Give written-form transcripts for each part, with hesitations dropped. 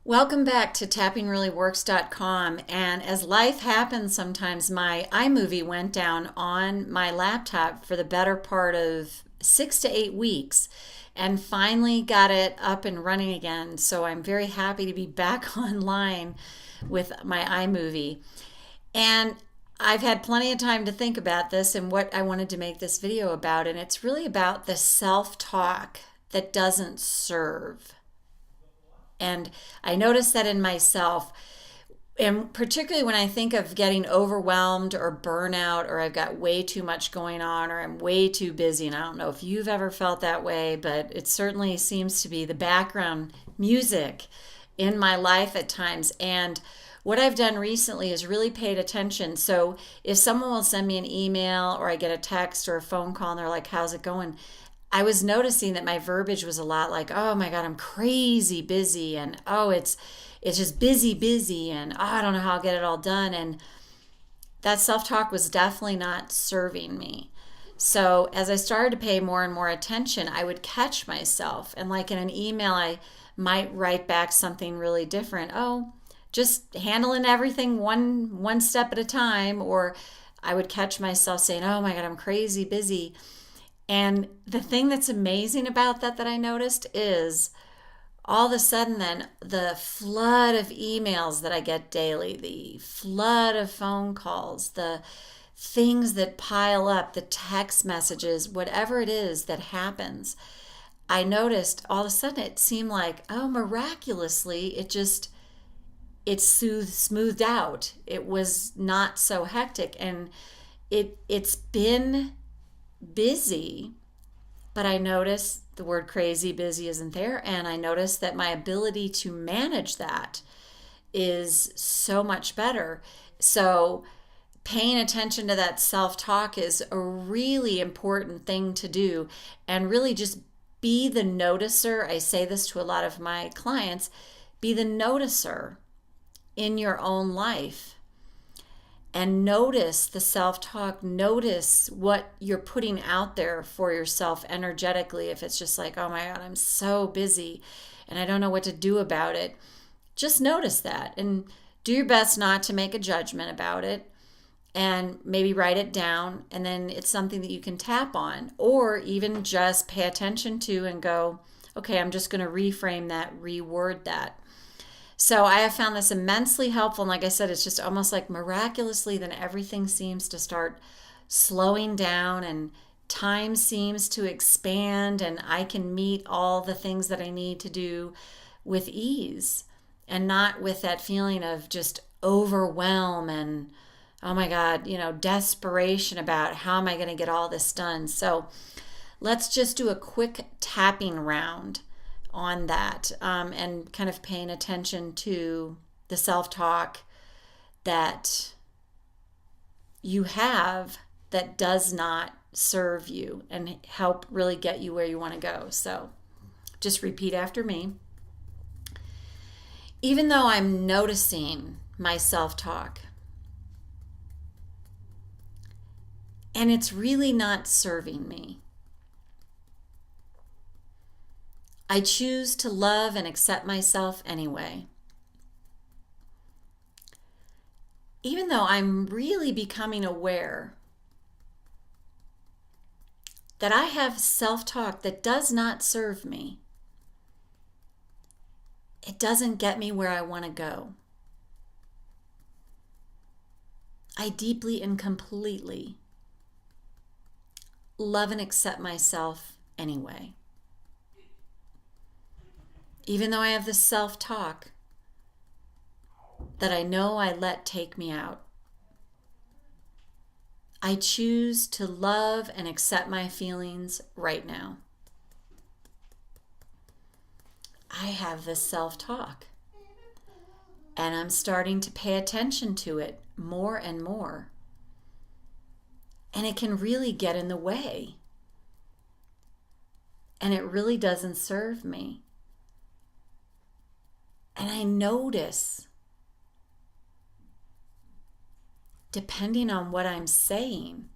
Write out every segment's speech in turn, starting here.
Welcome back to tappingreallyworks.com. And as life happens, sometimes my iMovie went down on my laptop for the better part of 6 to 8 weeks and finally got it up and running again. So I'm very happy to be back online with my iMovie. And I've had plenty of time to think about this and what I wanted to make this video about. And it's really about the self talk that doesn't serve. And I noticed that in myself, and particularly when I think of getting overwhelmed or burnout, or I've got way too much going on, or I'm way too busy. And I don't know if you've ever felt that way, but it certainly seems to be the background music in my life at times. And what I've done recently is really paid attention. So if someone will send me an email or I get a text or a phone call and they're like, "How's it going?" I was noticing that my verbiage was a lot like, "Oh my God, I'm crazy busy," and "Oh, it's just busy, busy," and "Oh, I don't know how I'll get it all done." And that self-talk was definitely not serving me. So as I started to pay more and more attention, I would catch myself. And like in an email, I might write back something really different. "Oh, just handling everything one step at a time," or I would catch myself saying, "Oh my God, I'm crazy busy." And the thing that's amazing about that I noticed is all of a sudden then the flood of emails that I get daily, the flood of phone calls, the things that pile up, the text messages, whatever it is that happens, I noticed all of a sudden it seemed like, oh, miraculously, it smoothed out. It was not so hectic, and it's been busy, but I noticed the word crazy busy isn't there. And I noticed that my ability to manage that is so much better. So paying attention to that self talk is a really important thing to do, and really just be the noticer. I say this to a lot of my clients: be the noticer in your own life and notice the self talk. Notice what you're putting out there for yourself energetically. If it's just like, "Oh my God, I'm so busy and I don't know what to do about it," just notice that and do your best not to make a judgment about it, and maybe write it down. And then it's something that you can tap on, or even just pay attention to and go, "Okay, I'm just going to reframe that, reword that." So I have found this immensely helpful. And like I said, it's just almost like miraculously, then everything seems to start slowing down and time seems to expand, and I can meet all the things that I need to do with ease and not with that feeling of just overwhelm and, oh my God, desperation about how am I going to get all this done. So let's just do a quick tapping round on that, and kind of paying attention to the self talk that you have that does not serve you and help really get you where you want to go. So just repeat after me. Even though I'm noticing my self talk and it's really not serving me, I choose to love and accept myself anyway. Even though I'm really becoming aware that I have self-talk that does not serve me, it doesn't get me where I want to go, I deeply and completely love and accept myself anyway. Even though I have this self-talk that I know I let take me out, I choose to love and accept my feelings right now. I have this self-talk, and I'm starting to pay attention to it more and more. And it can really get in the way. And it really doesn't serve me. And I notice, depending on what I'm saying,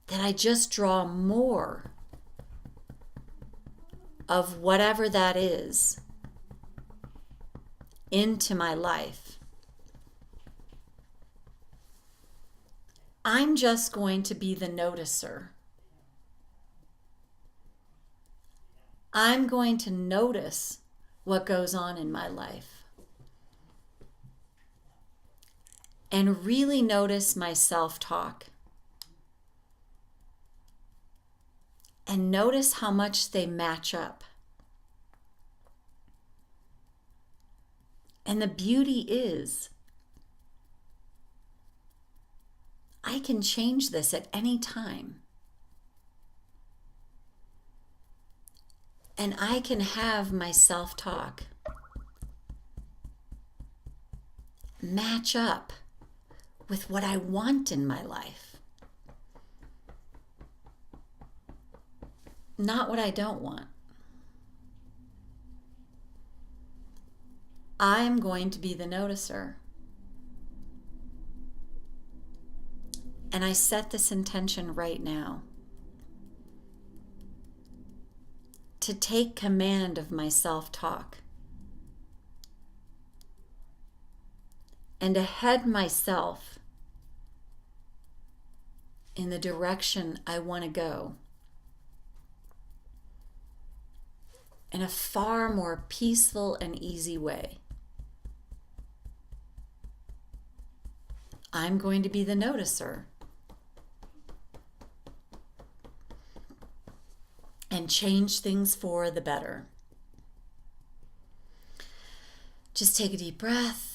that I just draw more of whatever that is into my life, I'm just going to be the noticer. I'm going to notice what goes on in my life and really notice my self-talk and notice how much they match up. And the beauty is, I can change this at any time. And I can have my self-talk match up with what I want in my life, not what I don't want. I'm going to be the noticer. And I set this intention right now to take command of my self-talk and to head myself in the direction I want to go in a far more peaceful and easy way. I'm going to be the noticer and change things for the better. Just take a deep breath.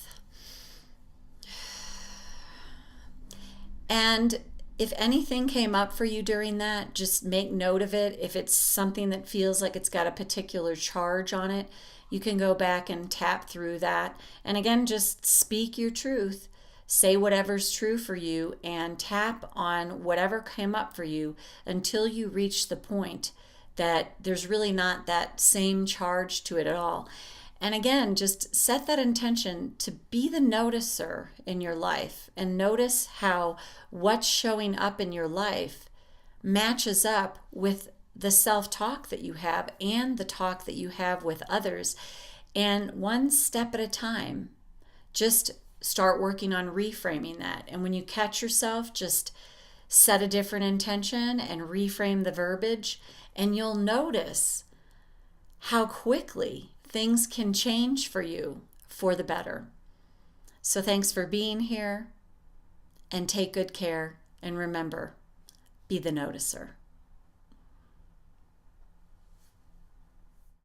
And if anything came up for you during that, just make note of it. If it's something that feels like it's got a particular charge on it, you can go back and tap through that. And again, just speak your truth. Say whatever's true for you and tap on whatever came up for you until you reach the point that there's really not that same charge to it at all. And again, just set that intention to be the noticer in your life and notice how what's showing up in your life matches up with the self-talk that you have and the talk that you have with others. And one step at a time, just start working on reframing that. And when you catch yourself, just set a different intention and reframe the verbiage, and you'll notice how quickly things can change for you for the better. So thanks for being here, and take good care, and remember, be the noticer.